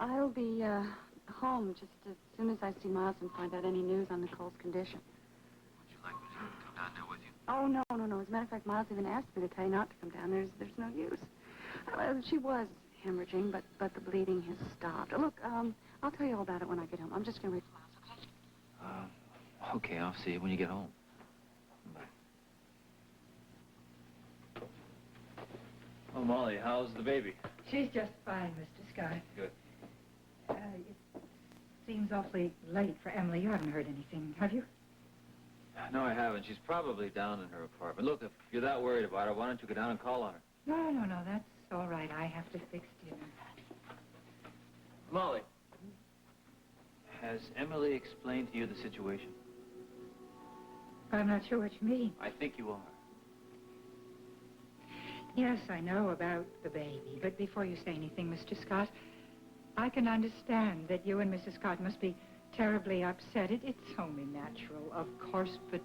I'll be home just as soon as I see Miles and find out any news on Nicole's condition. Would you like me to come down there with you? Oh, no. As a matter of fact, Miles even asked me to tell you not to come down. There's no use. She was hemorrhaging, but the bleeding has stopped. Look, I'll tell you all about it when I get home. I'm just going to wait for Miles, okay? Okay, I'll see you when you get home. Bye. Oh, Molly, how's the baby? She's just fine, Mr. Scott. Good. It seems awfully late for Emily. You haven't heard anything, have you? No, I haven't. She's probably down in her apartment. Look, if you're that worried about her, why don't you go down and call on her? No, that's all right. I have to fix dinner. Molly, has Emily explained to you the situation? I'm not sure what you mean. I think you are. Yes, I know about the baby, but before you say anything, Mr. Scott, I can understand that you and Mrs. Scott must be terribly upset. It's only natural, of course, but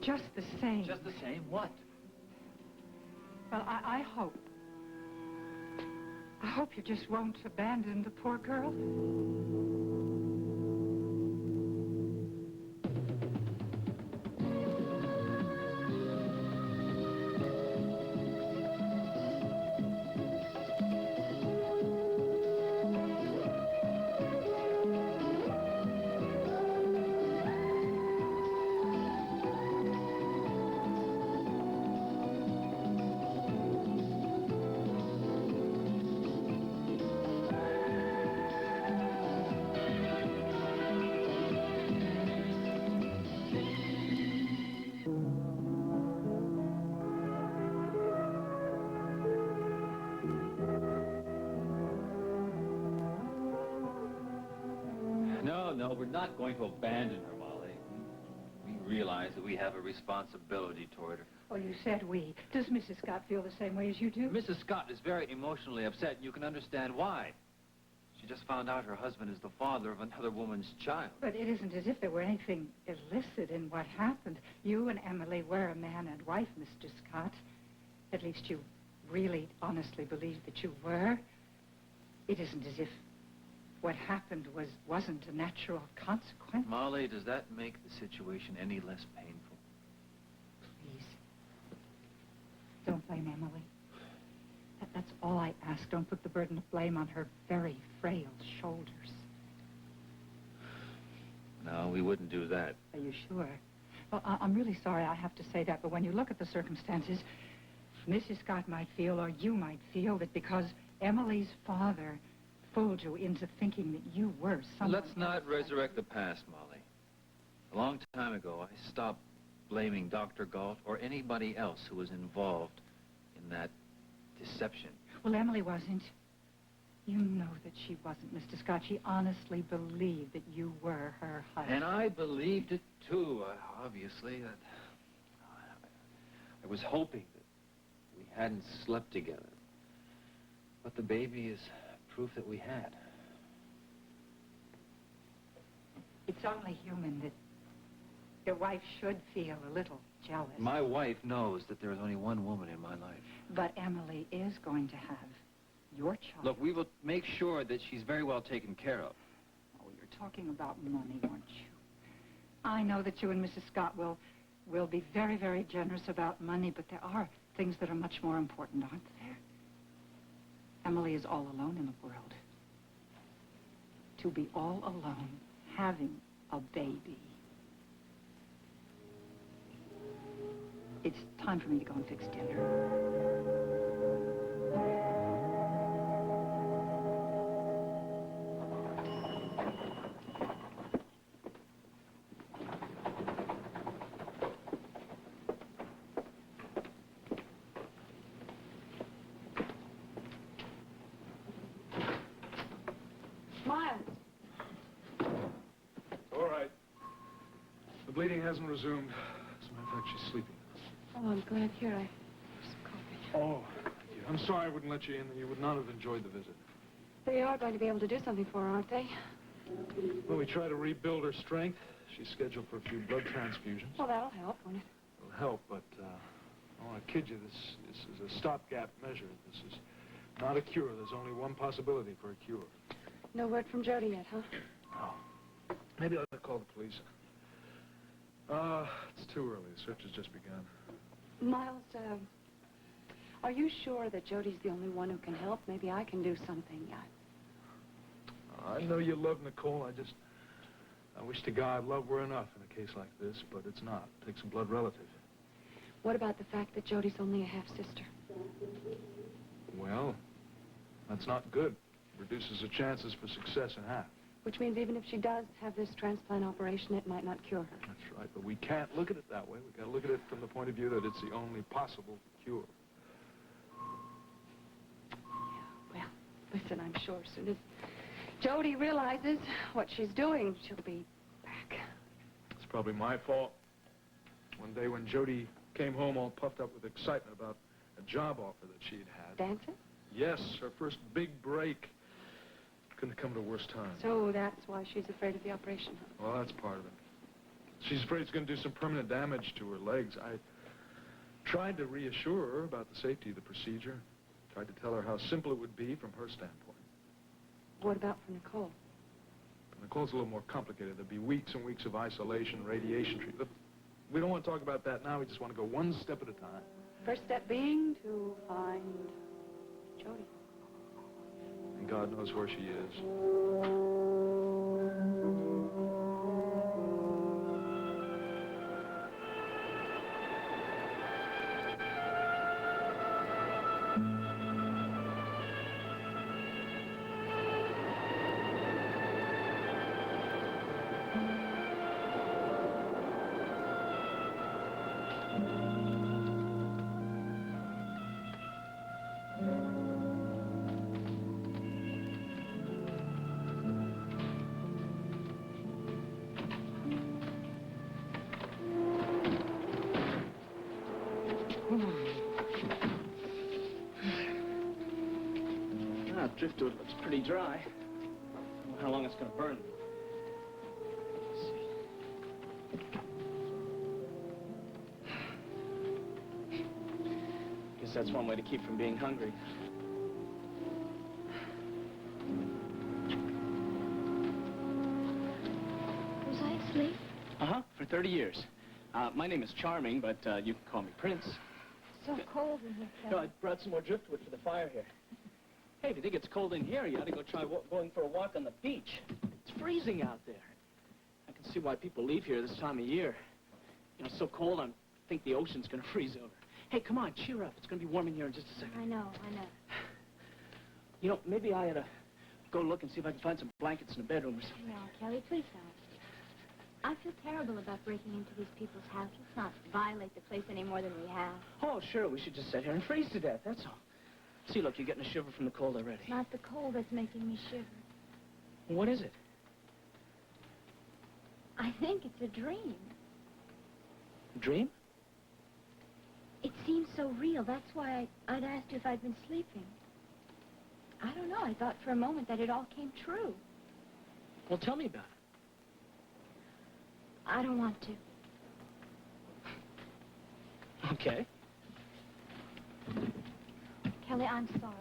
just the same. Just the same? What? Well, I hope you just won't abandon the poor girl. No, we're not going to abandon her, Molly. We realize that we have a responsibility toward her. Oh, you said we. Does Mrs. Scott feel the same way as you do? Mrs. Scott is very emotionally upset, and you can understand why. She just found out her husband is the father of another woman's child. But it isn't as if there were anything illicit in what happened. You and Emily were a man and wife, Mr. Scott. At least you really honestly believe that you were. It isn't as if what happened wasn't a natural consequence. Molly, does that make the situation any less painful? Please. Don't blame Emily. That's all I ask. Don't put the burden of blame on her very frail shoulders. No, we wouldn't do that. Are you sure? Well, I'm really sorry I have to say that, but when you look at the circumstances, Mrs. Scott might feel, or you might feel, that because Emily's father fooled you into thinking that you were someone Let's not resurrect the past, Molly. A long time ago, I stopped blaming Dr. Galt or anybody else who was involved in that deception. Well, Emily wasn't. You know that she wasn't, Mr. Scott. She honestly believed that you were her husband. And I believed it, too, obviously. That I was hoping that we hadn't slept together. But the baby is proof that we had. It's only human that your wife should feel a little jealous. My wife knows that there is only one woman in my life. But Emily is going to have your child. Look, we will make sure that she's very well taken care of. Oh, you're talking about money, aren't you? I know that you and Mrs. Scott will be very, very generous about money, but there are things that are much more important, aren't there? Emily is all alone in the world. To be all alone, having a baby. It's time for me to go and fix dinner. Bleeding hasn't resumed. As a matter of fact, she's sleeping. Oh, I'm glad here. I have some coffee. Oh, thank you. I'm sorry I wouldn't let you in. You would not have enjoyed the visit. They are going to be able to do something for her, aren't they? Well, we try to rebuild her strength. She's scheduled for a few blood transfusions. Well, that'll help, won't it? It'll help, but I don't want to kid you. This is a stopgap measure. This is not a cure. There's only one possibility for a cure. No word from Jody yet, huh? No. Maybe I ought to call the police. It's too early. The search has just begun. Miles, are you sure that Jody's the only one who can help? Maybe I can do something. I know you love Nicole. I wish to God love were enough in a case like this, but it's not. It takes a blood relative. What about the fact that Jody's only a half-sister? Well, that's not good. Reduces the chances for success in half. Which means even if she does have this transplant operation, it might not cure her. That's right, but we can't look at it that way. We've got to look at it from the point of view that it's the only possible cure. Yeah, well, listen, I'm sure as soon as Jody realizes what she's doing, she'll be back. It's probably my fault. One day when Jody came home all puffed up with excitement about a job offer that she'd had. Dancing? Yes, her first big break. Couldn't have come at a worse time. So that's why she's afraid of the operation, huh? Well, that's part of it. She's afraid it's going to do some permanent damage to her legs. I tried to reassure her about the safety of the procedure. Tried to tell her how simple it would be from her standpoint. What about for Nicole? But Nicole's a little more complicated. There'd be weeks and weeks of isolation, radiation treatment. We don't want to talk about that now. We just want to go one step at a time. First step being to find Jody. And God knows where she is. Driftwood looks pretty dry. I don't know how long it's going to burn. Let's see. Guess that's one way to keep from being hungry. Was I asleep? Uh-huh, for 30 years. My name is Charming, but you can call me Prince. So cold in here, No, Kelly. I brought some more driftwood for the fire here. Hey, if you think it's cold in here, you ought to go try going for a walk on the beach. It's freezing out there. I can see why people leave here this time of year. You know, it's so cold, I think the ocean's going to freeze over. Hey, come on, cheer up. It's going to be warm in here in just a second. I know. You know, maybe I ought to go look and see if I can find some blankets in the bedroom or something. No, Kelly, please don't. I feel terrible about breaking into these people's houses. Let's not violate the place any more than we have. Oh, sure, we should just sit here and freeze to death, that's all. See, look, you're getting a shiver from the cold already. It's not the cold that's making me shiver. What is it? I think it's a dream. A dream? It seems so real. That's why I'd asked you if I'd been sleeping. I don't know. I thought for a moment that it all came true. Well, tell me about it. I don't want to. Okay. Kelly, I'm sorry.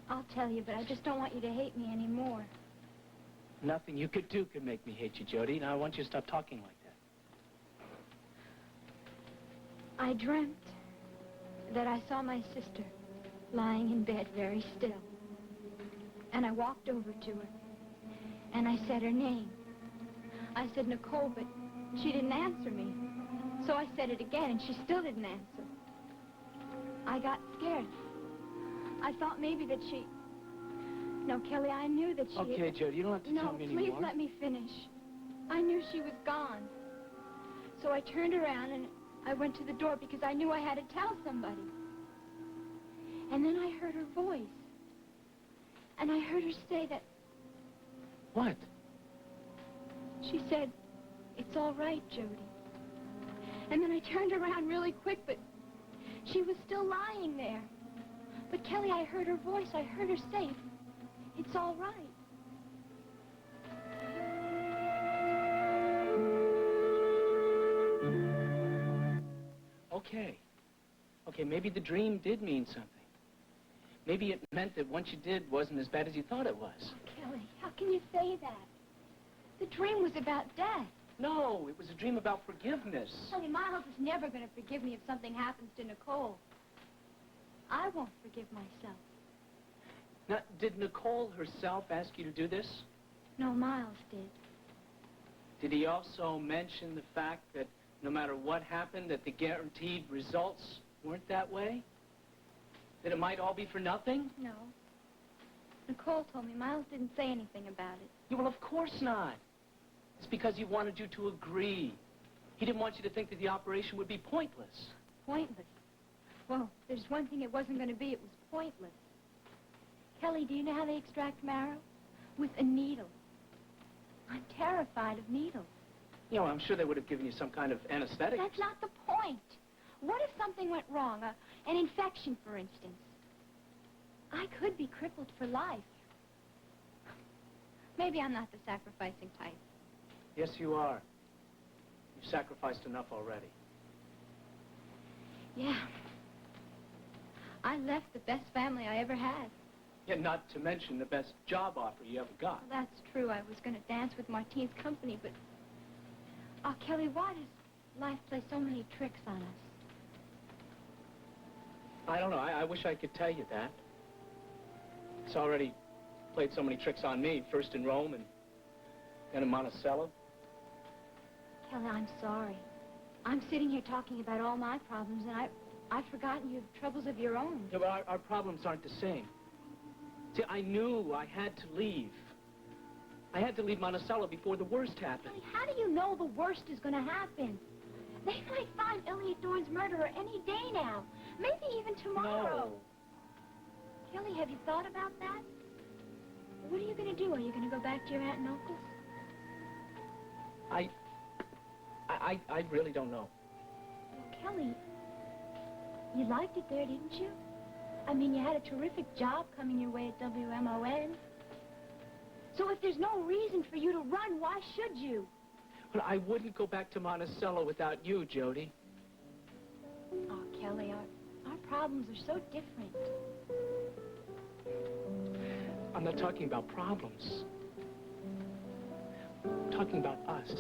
I'll tell you, but I just don't want you to hate me anymore. Nothing you could do could make me hate you, Jody. Now, I want you to stop talking like that. I dreamt that I saw my sister lying in bed very still. And I walked over to her, and I said her name. I said Nicole, but she didn't answer me. So I said it again, and she still didn't answer. I got scared. I thought maybe that she... No, Kelly, I knew that she... Okay, Jody, you don't have to tell me anymore. No, please let me finish. I knew she was gone. So I turned around and I went to the door because I knew I had to tell somebody. And then I heard her voice. And I heard her say that... What? She said, "It's all right, Jody." And then I turned around really quick, but she was still lying there. But Kelly, I heard her voice. I heard her say, "It's all right." Okay. Okay, maybe the dream did mean something. Maybe it meant that what you did wasn't as bad as you thought it was. Oh, Kelly, how can you say that? The dream was about death. No, it was a dream about forgiveness. Kelly, Miles is never going to forgive me if something happens to Nicole. I won't forgive myself. Now, did Nicole herself ask you to do this? No, Miles did. Did he also mention the fact that no matter what happened, that the guaranteed results weren't that way? That it might all be for nothing? No. Nicole told me Miles didn't say anything about it. Yeah, well, of course not. It's because he wanted you to agree. He didn't want you to think that the operation would be pointless. Pointless? Well, if there's one thing it wasn't going to be, it was pointless. Kelly, do you know how they extract marrow? With a needle. I'm terrified of needles. You know, I'm sure they would have given you some kind of anesthetic. That's not the point. What if something went wrong? An infection, for instance. I could be crippled for life. Maybe I'm not the sacrificing type. Yes, you are. You've sacrificed enough already. Yeah. I left the best family I ever had. Yeah, not to mention the best job offer you ever got. Well, that's true. I was going to dance with Martine's company, but... Oh, Kelly, why does life play so many tricks on us? I don't know. I wish I could tell you that. It's already played so many tricks on me, first in Rome and then in Monticello. Kelly, I'm sorry. I'm sitting here talking about all my problems, and I've forgotten you have troubles of your own. Yeah, but our problems aren't the same. See, I knew I had to leave. I had to leave Monticello before the worst happened. Kelly, how do you know the worst is going to happen? They might find Elliot Dorn's murderer any day now. Maybe even tomorrow. No. Kelly, have you thought about that? What are you going to do? Are you going to go back to your aunt and uncle's? I really don't know. Well, Kelly, you liked it there, didn't you? I mean, you had a terrific job coming your way at WMON. So if there's no reason for you to run, why should you? Well, I wouldn't go back to Monticello without you, Jody. Oh, Kelly, our problems are so different. I'm not talking about problems. I'm talking about us.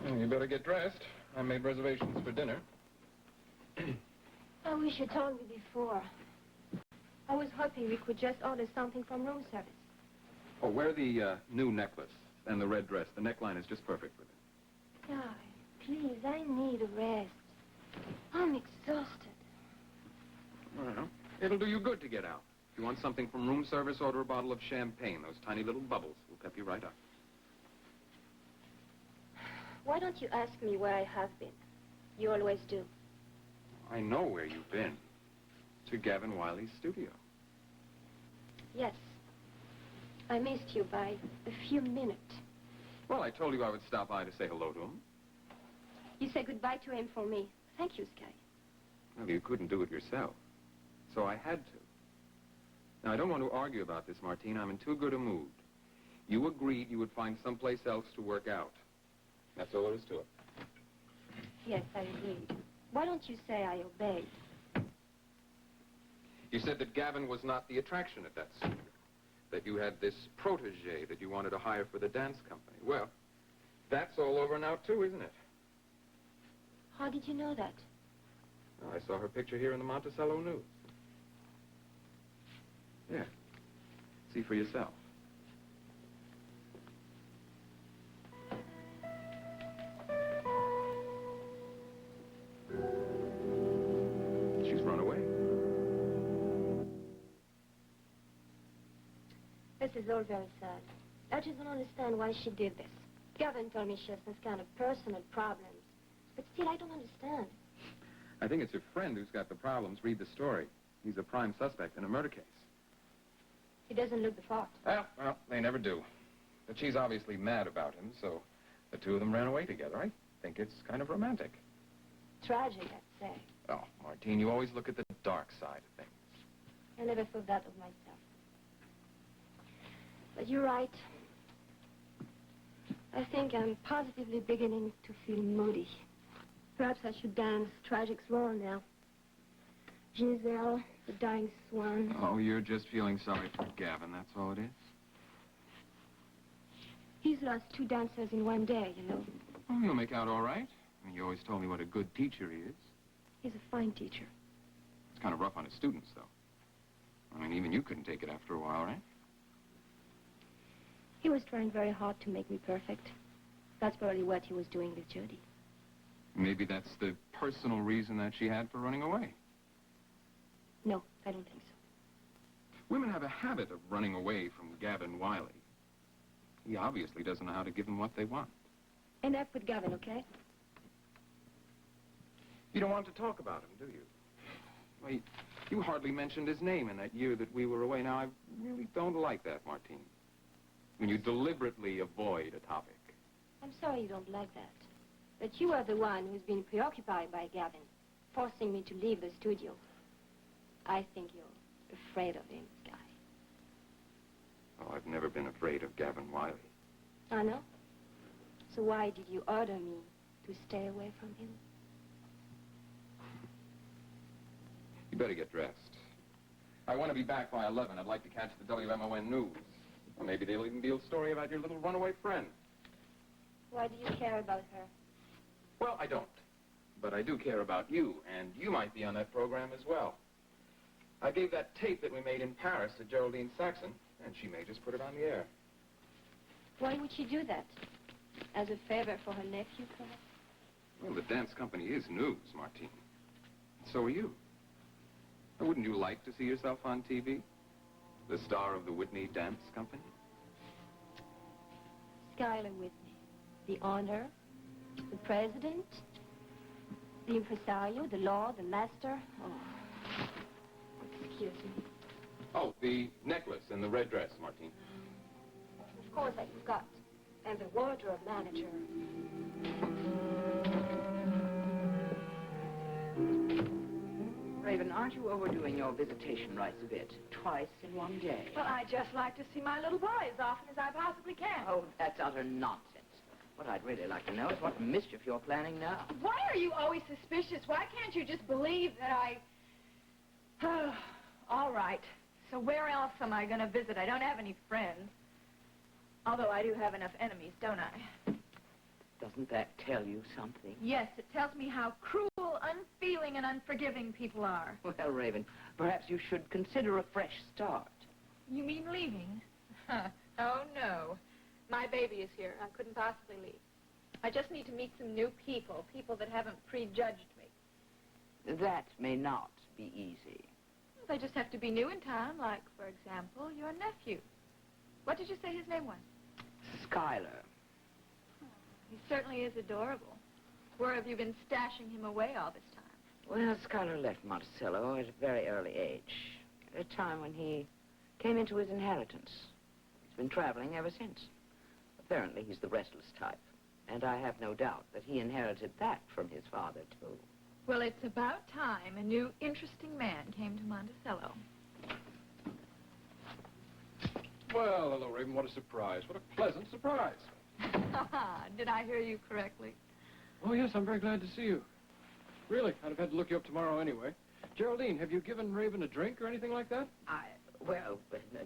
Well, you better get dressed. I made reservations for dinner. I wish you told me before. I was hoping we could just order something from room service. Oh, wear the new necklace and the red dress. The neckline is just perfect with it. Darling, please, I need a rest. I'm exhausted. Well, it'll do you good to get out. If you want something from room service, order a bottle of champagne. Those tiny little bubbles will pep you right up. Why don't you ask me where I have been? You always do. I know where you've been. To Gavin Wiley's studio. Yes. I missed you by a few minutes. Well, I told you I would stop by to say hello to him. You said goodbye to him for me. Thank you, Sky. Well, you couldn't do it yourself. So I had to. Now, I don't want to argue about this, Martine. I'm in too good a mood. You agreed you would find someplace else to work out. That's all there is to it. Yes, I agreed. Why don't you say I obeyed? You said that Gavin was not the attraction at that studio. That you had this protege that you wanted to hire for the dance company. Well, that's all over now, too, isn't it? How did you know that? Well, I saw her picture here in the Monticello News. Yeah. See for yourself. She's run away. This is all very sad. I just don't understand why she did this. Gavin told me she has some kind of personal problems. But still, I don't understand. I think it's your friend who's got the problems. Read the story. He's a prime suspect in a murder case. He doesn't look the part. Well, they never do. But she's obviously mad about him, so the two of them ran away together. I think it's kind of romantic. Tragic, I'd say. Oh, Martine, you always look at the dark side of things. I never thought that of myself. But you're right. I think I'm positively beginning to feel moody. Perhaps I should dance Tragic's role now. Giselle, the dying swan. Oh, you're just feeling sorry for Gavin, that's all it is? He's lost 2 dancers in one day, you know. Oh, he'll make out all right. I mean, you always told me what a good teacher he is. He's a fine teacher. It's kind of rough on his students, though. I mean, even you couldn't take it after a while, right? He was trying very hard to make me perfect. That's probably what he was doing with Jody. Maybe that's the personal reason that she had for running away. No, I don't think so. Women have a habit of running away from Gavin Wiley. He obviously doesn't know how to give them what they want. Enough with Gavin, okay? You don't want to talk about him, do you? Well, you hardly mentioned his name in that year that we were away. Now, I really don't like that, Martine. When you deliberately avoid a topic. I'm sorry you don't like that. But you are the one who's been preoccupied by Gavin, forcing me to leave the studio. I think you're afraid of him, Guy. Oh, I've never been afraid of Gavin Wiley. I know. So why did you order me to stay away from him? You better get dressed. I want to be back by 11. I'd like to catch the WMON news. Or maybe they'll even be a story about your little runaway friend. Why do you care about her? Well, I don't. But I do care about you, and you might be on that program as well. I gave that tape that we made in Paris to Geraldine Saxon, and she may just put it on the air. Why would she do that? As a favor for her nephew, perhaps? Well, the dance company is news, Martine. So are you. Wouldn't you like to see yourself on TV? The star of the Whitney Dance Company? Skylar Whitney. The honor, the president, the impresario, the law, the master. Oh, excuse me. Oh, the necklace and the red dress, Martine. Of course I forgot. And the wardrobe manager. Raven, aren't you overdoing your visitation rights a bit? Twice in one day. Well, I just like to see my little boy as often as I possibly can. Oh, that's utter nonsense. What I'd really like to know is what mischief you're planning now. Why are you always suspicious? Why can't you just believe that I... Oh, all right. So where else am I going to visit? I don't have any friends. Although I do have enough enemies, don't I? Doesn't that tell you something? Yes, it tells me how cruel, unfeeling, and unforgiving people are. Well, Raven, perhaps you should consider a fresh start. You mean leaving? Oh, no. My baby is here. I couldn't possibly leave. I just need to meet some new people, people that haven't prejudged me. That may not be easy. They just have to be new in town, like, for example, your nephew. What did you say his name was? Skylar. He certainly is adorable. Where have you been stashing him away all this time? Well, Skylar left Monticello at a very early age, at a time when he came into his inheritance. He's been traveling ever since. Apparently, he's the restless type, and I have no doubt that he inherited that from his father, too. Well, it's about time a new, interesting man came to Monticello. Well, hello, Raven. What a surprise. What a pleasant surprise. Did I hear you correctly? Oh, yes, I'm very glad to see you. Really, I'd have had to look you up tomorrow anyway. Geraldine, have you given Raven a drink or anything like that? Well,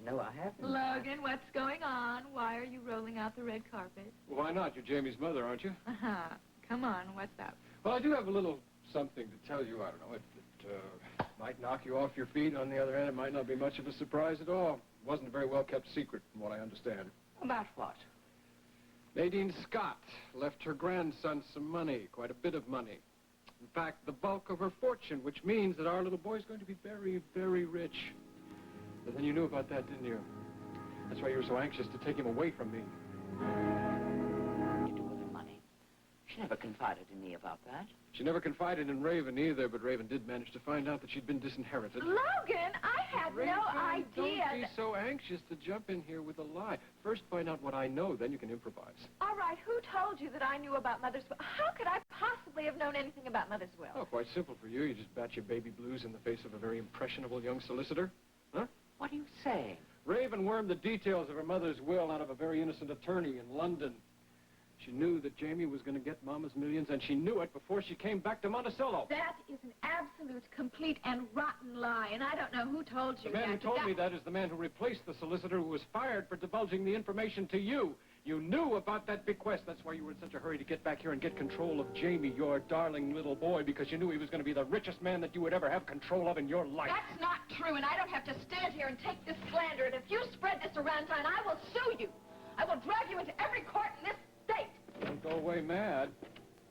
no, I haven't. Logan, what's going on? Why are you rolling out the red carpet? Well, why not? You're Jamie's mother, aren't you? Come on, what's up? Well, I do have a little something to tell you. I don't know. It might knock you off your feet. On the other hand, it might not be much of a surprise at all. It wasn't a very well-kept secret, from what I understand. About what? Nadine Scott left her grandson some money, quite a bit of money. In fact, the bulk of her fortune, which means that our little boy's going to be very, very rich. But then you knew about that, didn't you? That's why you were so anxious to take him away from me. What to do with the money? She never confided in me about that. She never confided in Raven either, but Raven did manage to find out that she'd been disinherited. Logan, I had Raven, no idea. Don't be so anxious to jump in here with a lie. First find out what I know, then you can improvise. All right, who told you that I knew about Mother's Will? How could I possibly have known anything about Mother's Will? Oh, quite simple for you. You just bat your baby blues in the face of a very impressionable young solicitor. Huh? What are you saying? Raven wormed the details of her mother's will out of a very innocent attorney in London. She knew that Jamey was going to get Mama's millions, and she knew it before she came back to Monticello. That is an absolute, complete, and rotten lie, and I don't know who told you The man who that. told me that is the man who replaced the solicitor who was fired for divulging the information to you. You knew about that bequest. That's why you were in such a hurry to get back here and get control of Jamey, your darling little boy, because you knew he was going to be the richest man that you would ever have control of in your life. That's not true, and I don't have to stand here and take this slander, and if you spread this around town, I will sue you. I will drag you into every court in this state. Don't go away mad.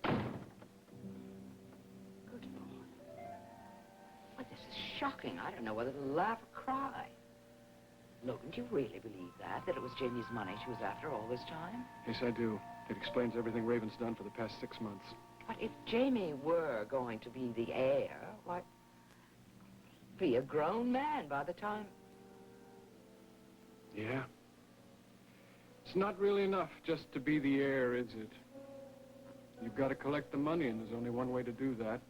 Good Lord. Well, this is shocking. I don't know whether to laugh or cry. Logan, do you really believe that? That it was Jamie's money she was after all this time? Yes, I do. It explains everything Raven's done for the past 6 months. But if Jamie were going to be the heir, why, be a grown man by the time... Yeah. It's not really enough just to be the heir, is it? You've got to collect the money, and there's only one way to do that.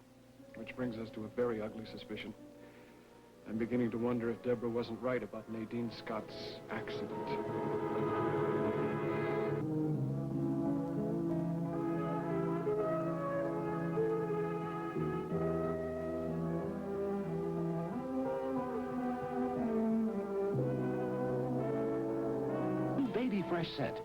Which brings us to a very ugly suspicion. I'm beginning to wonder if Deborah wasn't right about Nadine Scott's accident. Baby Fresh Set.